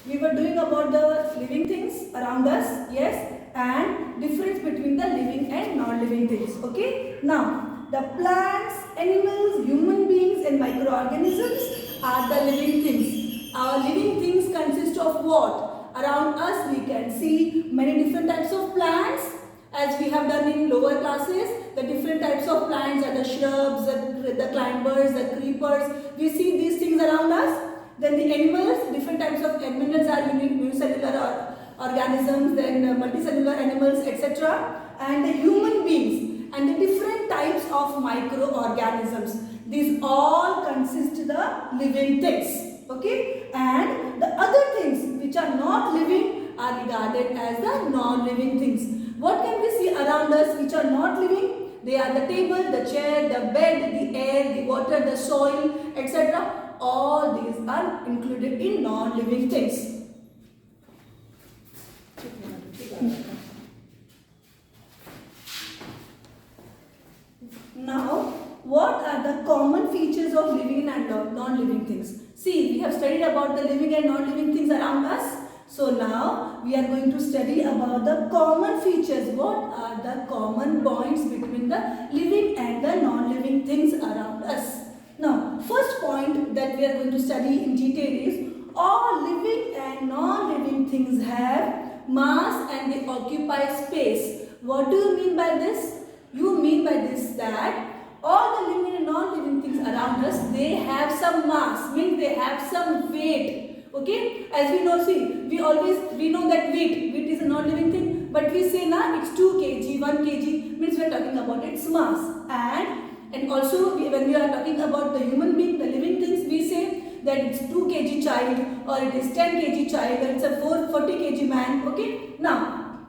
We were doing about the living things around us, yes, and difference between the living and non-living things. Okay. Now, the plants, animals, human beings, and microorganisms are the living things. Our living things consist of what? Around us, we can see many different types of plants. As we have done in lower classes, the different types of plants are the shrubs, the climbers, the creepers. We see these things around us. Then the animals, different types of animals are unicellular organisms, then multicellular animals, etc. And the human beings and the different types of microorganisms. These all consist the living things. Okay? And the other things which are not living are regarded as the non-living things. What can we see around us which are not living? They are the table, the chair, the bed, the air, the water, the soil, etc. All these are included in non-living things. Now, what are the common features of living and non-living things? See, we have studied about the living and non-living things around us. So now we are going to study about the common features. What are the common points between the living and the non-living things around us? Now, first point that we are going to study in detail is all living and non-living things have mass and they occupy space. What do you mean by this? You mean by this that all the living and non-living things around us, they have some mass, means they have some weight. Okay, as we know, see, we know that weight is a non-living thing, but we say na it's 2 kg, 1 kg, means we are talking about its mass. And also when we are talking about the human being, the living things, we say that it's 2 kg child, or it is 10 kg child, or it's a 40 kg man. Okay, now,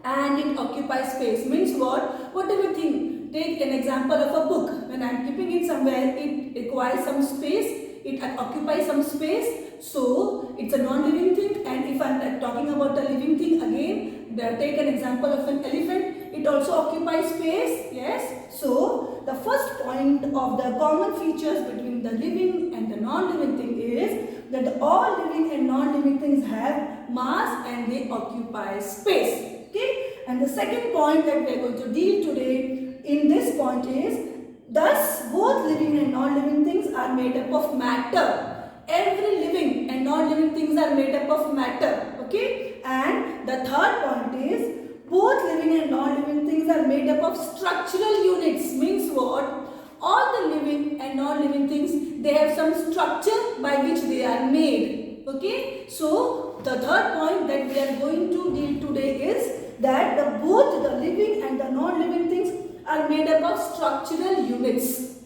and it occupies space, means what? Whatever thing, take an example of a book. When I am keeping it somewhere, it requires some space, it occupies some space. So, it's a non-living thing. And if I am talking about a living thing again, take an example of an elephant. It also occupies space. Yes. So, the first point of the common features between the living and the non-living thing is that all living and non-living things have mass and they occupy space. Okay. And the second point that we are going to deal today in this point is, thus both living and non-living things are made up of matter. Every living and non-living things are made up of matter. Okay. And the third point is, both living and non-living things are made up of structural units. Means what? All the living and non-living things, they have some structure by which they are made. Okay. So, the third point that we are going to deal today is that both the living and the non-living things are made up of structural units.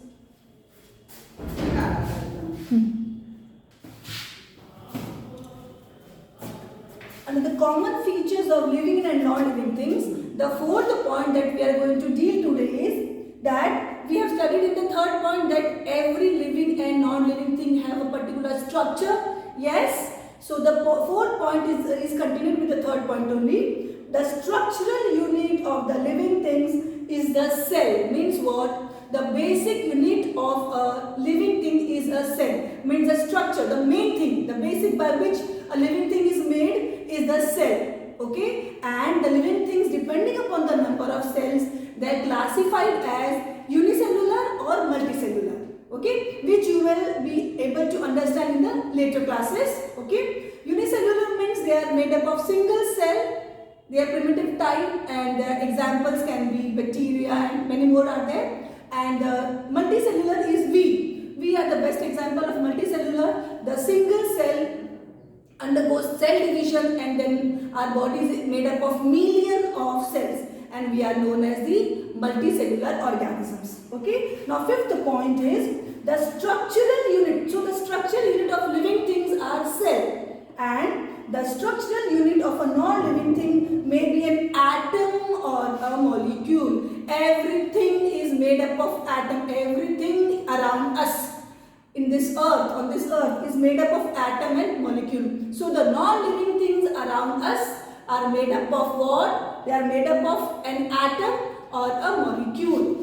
And the common features of living and non-living things, the fourth point that we are going to deal today is that we have studied in the third point that every living and non-living thing have a particular structure. Yes. So the fourth point is continued with the third point only. The structural unit of the living things is the cell. Means what? The basic unit of a living thing is a cell. Means the structure, the main thing, the basic by which a living thing is made is the cell. Okay. And the living things, depending upon the number of cells, they are classified as unicellular or multicellular. Okay, which you will be able to understand in the later classes. Okay, unicellular means they are made up of single cell, they are primitive type, and their examples can be bacteria and many more are there. And multicellular is we. We are the best example of multicellular. The single cell undergoes cell division, and then our body is made up of millions of cells, and we are known as the multicellular organisms. Okay. Now, fifth point is the structural unit. So, the structural unit of living things are cell, and the structural unit of a non-living thing may be an atom or a molecule. Everything is made up of atom. Everything around us in this earth, on this earth, is made up of atom and molecule. So, the non-living things around us are made up of what? They are made up of an atom or a molecule.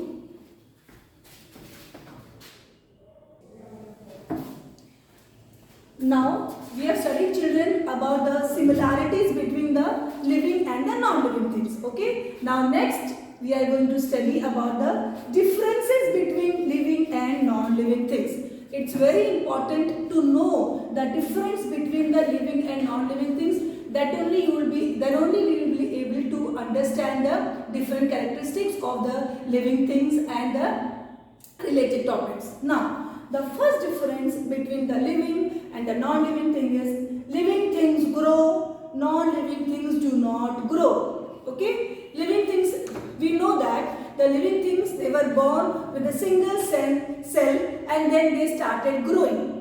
Now we have studied, children, about the similarities between the living and the non-living things. Okay. Now next we are going to study about the differences between living and non-living things. It's very important to know the difference between the living and non-living things. Then only we will be able to understand the different characteristics of the living things and the related topics. Now, the first difference between the living and the non-living thing is, living things grow, non-living things do not grow. Okay? Living things, we know that the living things, they were born with a single cell and then they started growing.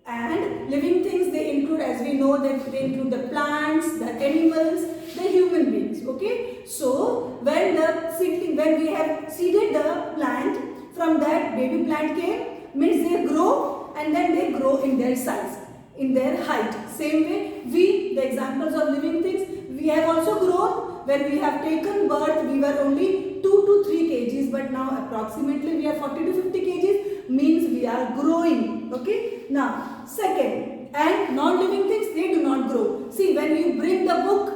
And living things, they include, as we know, that they include the plants, the animals, the human beings. Okay? So, when we have seeded the plant, from that baby plant came, means they grow and then they grow in their size, in their height. Same way, the examples of living things, we have also grown. When we have taken birth, we were only 2 to 3 kgs, but now approximately we are 40 to 50 kgs, means we are growing. Okay? Now, second, and non-living things, they do not grow. See, when you bring the book,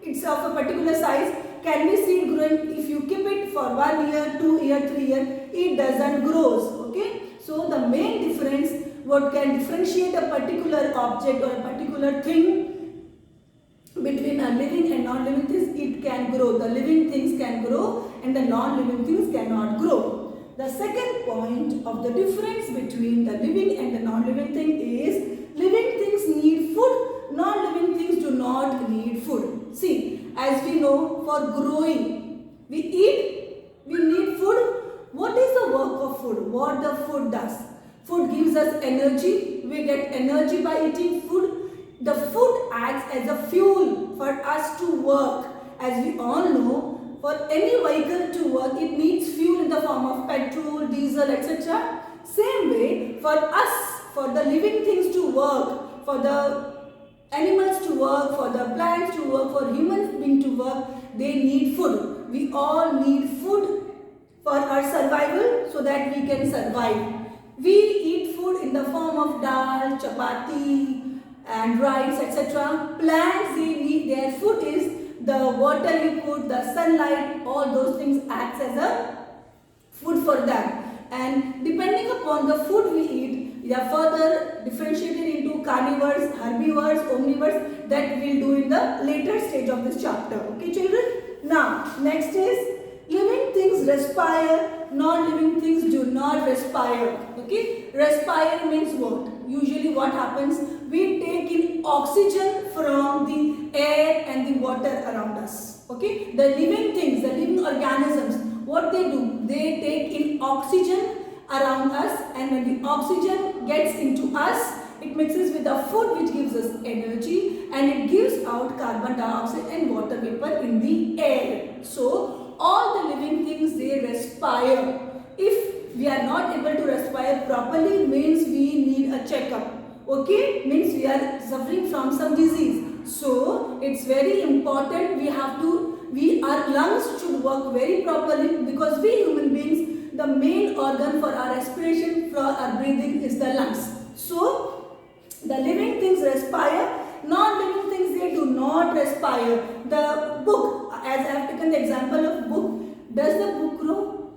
it's of a particular size, can we see it growing? If you keep it for 1 year, 2 year, 3 year, it doesn't grow. Okay? So, the main difference, what can differentiate a particular object or a particular thing between a living and non-living things, it can grow. The living things can grow and the non-living things cannot grow. The second point of the difference between the living and the non-living thing is, living things need food, non-living things do not need food. See, as we know, for growing, we eat, we need food. What is the work of food? What the food does? Food gives us energy. We get energy by eating food. The food acts as a fuel for us to work. As we all know, for any vehicle to work, it needs fuel in the form of petrol, diesel, etc. Same way, for us, for the living things to work, for the animals to work, for the plants to work, for human beings to work, they need food. We all need food for our survival so that we can survive. We eat food in the form of dal, chapati, and rice, etc. Plants, they need, their food is the water you put, the sunlight, all those things acts as a food for them. And depending upon the food we eat, we are further differentiated into carnivores, herbivores, omnivores, that we will do in the later stage of this chapter. Okay, children? Now, next is, living things respire, non-living things do not respire. Okay? Respire means what? Usually what happens? We take in oxygen from the air and the water around us. Okay? The living things, the living organisms, what they do? They take in oxygen around us, and when the oxygen gets into us, it mixes with the food which gives us energy, and it gives out carbon dioxide and water vapor in the air. So, all the living things, they respire. If we are not able to respire properly, means we need a checkup. Okay, means we are suffering from some disease. So, it's very important, our lungs should work very properly, because we human beings, the main organ for our respiration, for our breathing is the lungs. So, the living things respire, non-living things, they do not respire. The book, as I have taken the example of book, does the book grow?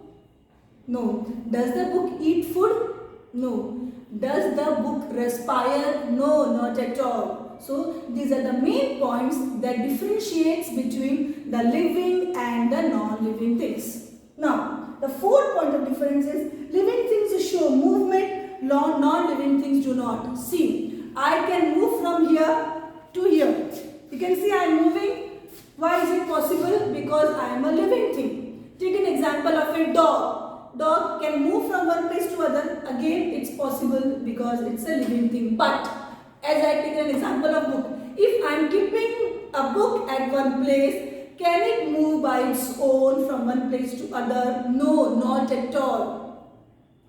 No. Does the book eat food? No. Does the book respire? No, not at all. So, these are the main points that differentiates between the living and the non-living things. Now, the fourth point of difference is, living things show movement, non-living things do not. See, I can move from here to here. You can see I am moving. Why is it possible? Because I am a living thing. Take an example of a dog. Dog can move from one place to other. Again, it's possible because it's a living thing. But as I take an example of book, if I am keeping a book at one place, can it move by its own from one place to other? No, not at all.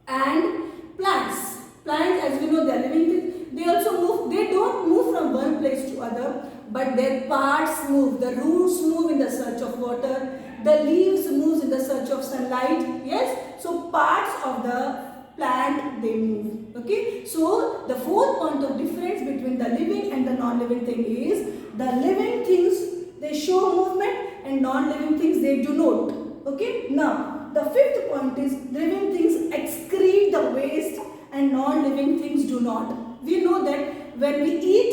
And plants, as we know, they are living things. They also move. They don't move from one place to other, but their parts move. The roots move in the search of water. The leaves move in the search of sunlight. Yes. So parts of the plant, they move. Okay, so the fourth point of difference between the living and the non-living thing is the living things they show movement and non-living things they do not. Okay, now the fifth point is living things excrete the waste and non-living things do not. We know that when we eat,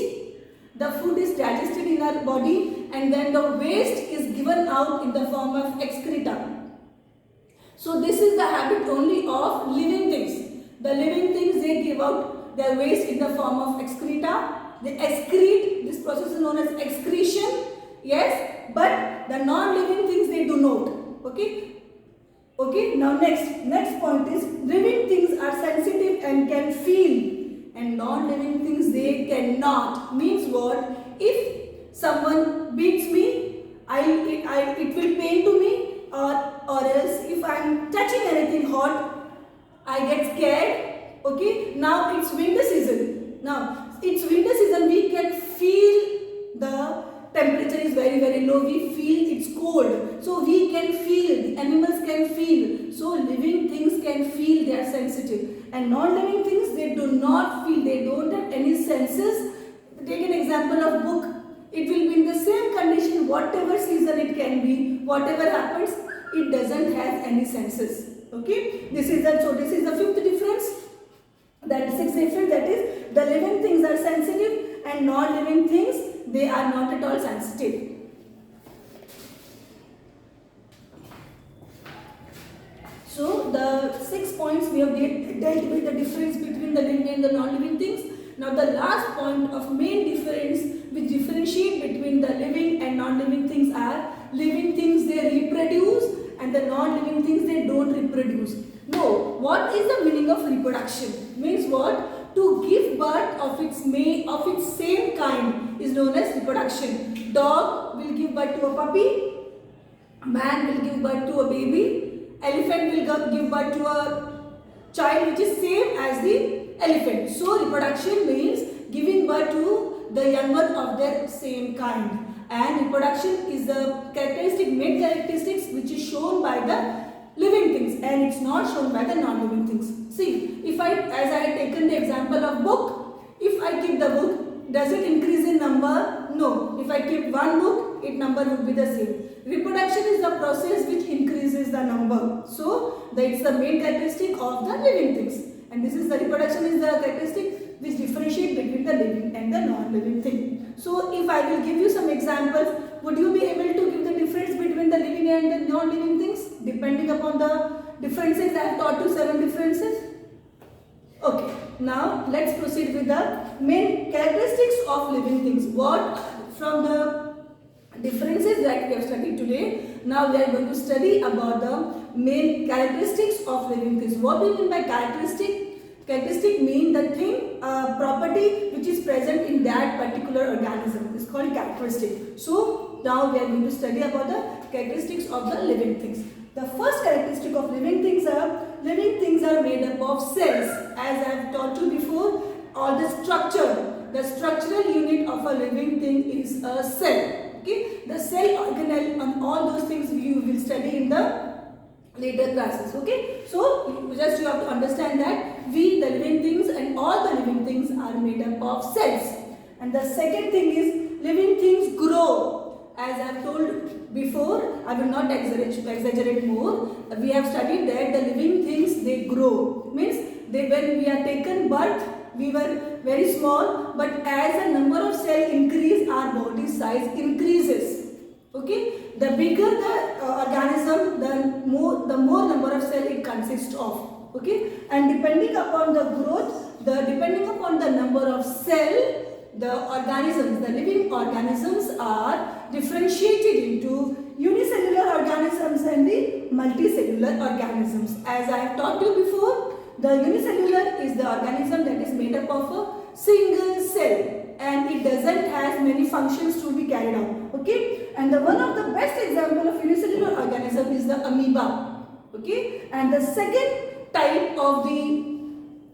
the food is digested in our body and then the waste is given out in the form of excreta. So this is the habit only of living things. The living things, they give out their waste in the form of excreta. They excrete, this process is known as excretion. Yes, but the non-living things, they do not. Okay. Okay, now next point is living things are sensitive and can feel and non-living things they cannot. Means what? If someone beats me, it will pain to me, or else if I am touching anything hot, I get scared. Okay, now it's winter season. Now it's winter season, we can feel the temperature is very low, we feel it's cold, so we can feel, the animals can feel, so living things can feel, they are sensitive, and non-living things, they do not feel, they don't have any senses. Take an example of book, it will be in the same condition, whatever season it can be, whatever happens, it doesn't have any senses. Okay, this is the fifth difference. That sixth difference, that is the living things are sensitive and non-living things, they are not at all sensitive. So the 6 points we have dealt with the difference between the living and the non-living things. Now the last point of main difference which differentiate between the living and non-living things are living things they reproduce and the non-living things they don't reproduce. Now what is the meaning of reproduction? Means what? To give birth of its same kind is known as reproduction. Dog will give birth to a puppy, man will give birth to a baby, elephant will give birth to a child which is same as the elephant. So reproduction means giving birth to the young one of their same kind, and reproduction is the main characteristics which is shown by the living things and it's not shown by the non-living things. See, as I had taken the example of book, if I keep the book, does it increase in number? No. If I keep one book, its number would be the same. Reproduction is the process which increases the number. So, it's the main characteristic of the living things. And this is the reproduction is the characteristic which differentiate between the living and the non-living thing. So, if I will give you some examples, would you be able to give the difference between the living and the non-living things? Depending upon the differences, I have taught you 7 differences. Okay, now let's proceed with the main characteristics of living things. What from the differences that we have studied today, now we are going to study about the main characteristics of living things. What do you mean by characteristic? Characteristic mean the thing, property which is present in that particular organism is called characteristic. So now we are going to study about the characteristics of the living things. The first characteristic of living things are made up of cells. As I have taught you before, all the structural unit of a living thing is a cell. Okay, the cell organelle and all those things you will study in the later classes. Okay, so just you have to understand that the living things and all the living things are made up of cells. And the second thing is living things grow. As I have told before, I will not exaggerate more. We have studied that the living things, they grow. Means when we are taken birth, we were very small, but as the number of cells increase, our body size increases. Okay, the bigger the organism, the more number of cells it consists of. Okay, and depending upon the growth, depending upon the number of cells, the living organisms are differentiated into unicellular organisms and the multicellular organisms. As I have taught you before, the unicellular is the organism that is made up of a single cell and it doesn't have many functions to be carried out. Okay, and one of the best example of unicellular organism is the amoeba. Okay, and the second type of the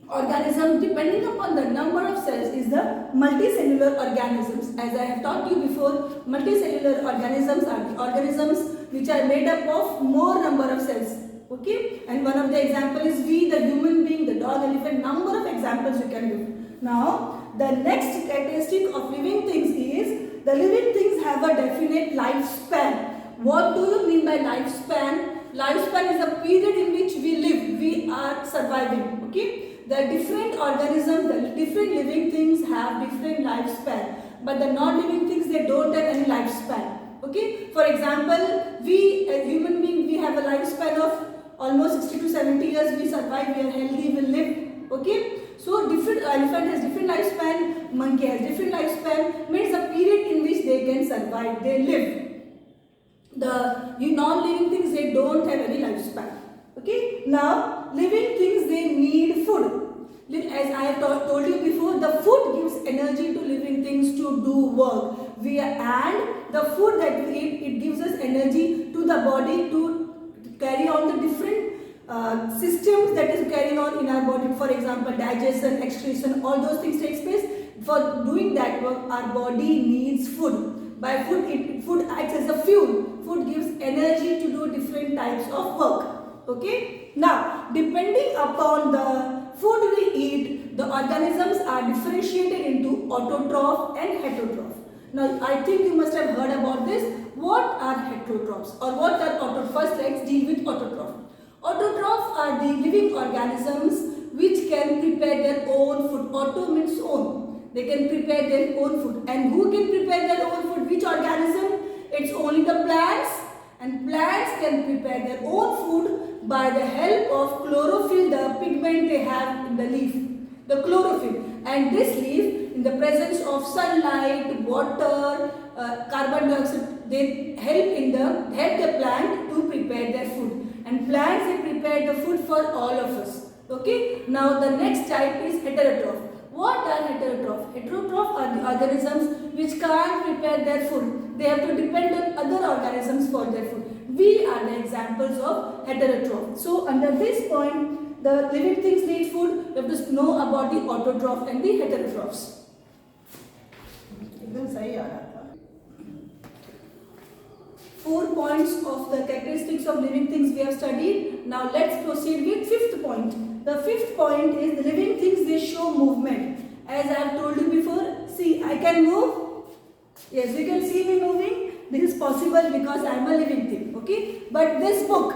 organism depending upon the number of cells is the multicellular organisms. As I have taught you before, multicellular organisms are the organisms which are made up of more number of cells. Okay, and one of the example is we, the human being, the dog, elephant, number of examples you can give. Now, the next characteristic of living things is the living things have a definite lifespan. What do you mean by lifespan? Lifespan is a period in which we live, we are surviving. Okay, the different organisms, the different living things have different lifespan, but the non-living things, they don't have any lifespan. Okay, for example, we, a human being, we have a lifespan of almost 60 to 70 years. We survive, we are healthy, we live. Okay, so different elephant has different lifespan, monkey has different lifespan, means a period in which they can survive, they live. The non-living things, they don't have any lifespan. Okay, now living things, they need food. As I have told you before, the food gives energy to living things to do work. And the food that we eat, it gives us energy to the body to carry on the different systems that is carrying on in our body. For example, digestion, excretion, all those things takes place. For doing that work, our body needs food. By food, food acts as a fuel. Food gives energy to do different types of work. Okay. Now, depending upon the food we eat, the organisms are differentiated into autotroph and heterotroph. Now, I think you must have heard about this. What are heterotrophs or what are autotrophs? First, let's deal with autotroph. Autotrophs are the living organisms which can prepare their own food. Auto means own. They can prepare their own food. And who can prepare their own food? Which organism? It's only the plants. And plants can prepare their own food by the help of chlorophyll, the pigment they have in the leaf. The chlorophyll. And this leaf, in the presence of sunlight, water, carbon dioxide, they help the plant to prepare their food. And plants, they prepare the food for all of us. Okay. Now the next type is heterotroph. What are heterotroph? Heterotroph are the organisms which can't prepare their food. They have to depend on other organisms for their food. We are the examples of heterotroph. So under this point, the living things need food. You have to know about the autotroph and the heterotrophs. 4 points of the characteristics of living things we have studied. Now let's proceed with 5th point. The 5th point is the living things, they show movement. As I have told you before, see, I can move. Yes, you can see me moving. This is possible because I am a living thing. Okay. But this book,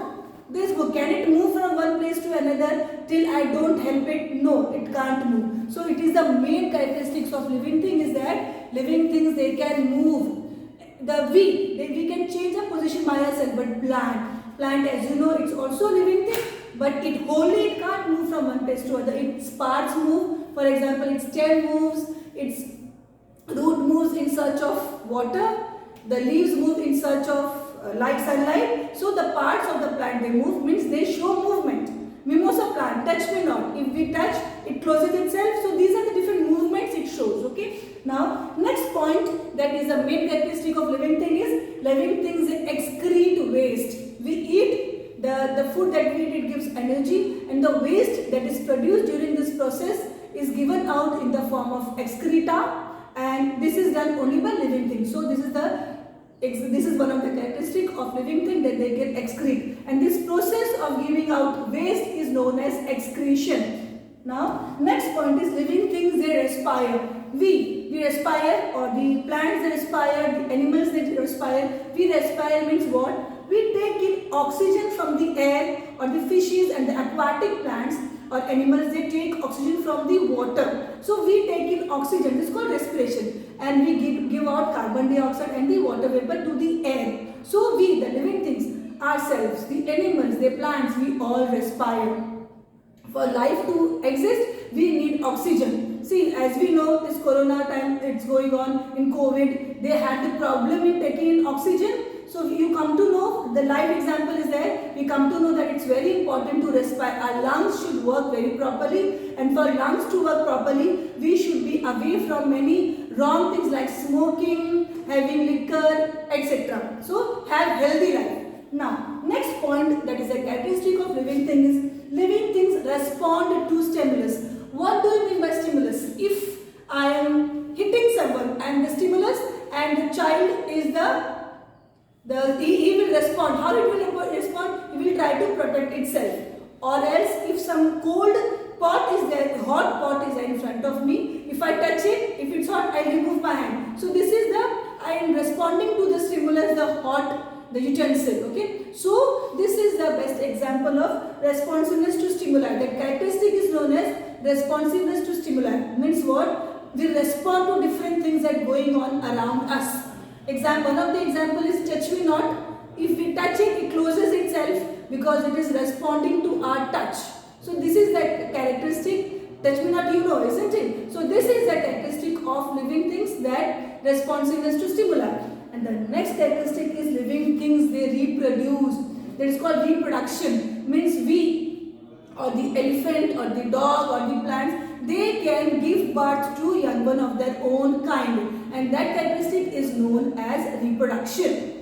can it move from one place to another till I don't help it? No, it can't move. So it is the main characteristics of living thing is that living things, they can move. We can change the position by ourselves, but plant, as you know, it's also a living thing, but it can't move from one place to another. Its parts move. For example, its stem moves, its root moves in search of water, the leaves move in search of light, sunlight. So the parts of the plant, they move, means they show movement. Mimosa plant, touch me not. If we touch, it closes itself. So these are the different movements it shows. Okay. Now, next point, that is the main characteristic of living thing is living things excrete waste. We eat the food that we eat, it gives energy, and the waste that is produced during this process is given out in the form of excreta, and this is done only by living things. So this is one of the characteristics of living thing, that they can excrete, and this process of giving out waste is known as excretion. Now, next point is living things, they respire. We respire, or the plants they respire, the animals they respire. We respire means what? We take in oxygen from the air, or the fishes and the aquatic plants or animals, they take oxygen from the water. So we take in oxygen, this is called respiration, and we give out carbon dioxide and the water vapor to the air. So we, the living things, ourselves, the animals, the plants, we all respire. For life to exist, we need oxygen. See, as we know, this corona time, it's going on in COVID, they had the problem in taking in oxygen. So you come to know, the live example is there, we come to know that it's very important to respire. Our lungs should work very properly, and for lungs to work properly, we should be away from many wrong things like smoking, having liquor, etc. So have healthy life. Now, next point, that is a characteristic of living things, living things respond to stimulus. What do you mean by stimulus? If I am hitting someone and the stimulus, and the child is he will respond. How it will respond? It will try to protect itself. Or else if some cold pot is there, hot pot is there in front of me, if I touch it, if it's hot, I remove my hand. So this is I am responding to the stimulus, the utensil. Okay. So this is the best example of responsiveness to stimuli. That characteristic is known as responsiveness to stimuli. Means what? We respond to different things that are going on around us. One of the example is touch me not. If we touch it, it closes itself because it is responding to our touch. So this is that characteristic. Touch me not, you know, isn't it? So this is the characteristic of living things, that responsiveness to stimuli. And the next characteristic is living things, they reproduce. That is called reproduction. Means we, or the elephant, or the dog, or the plants, they can give birth to young one of their own kind. And that characteristic is known as reproduction.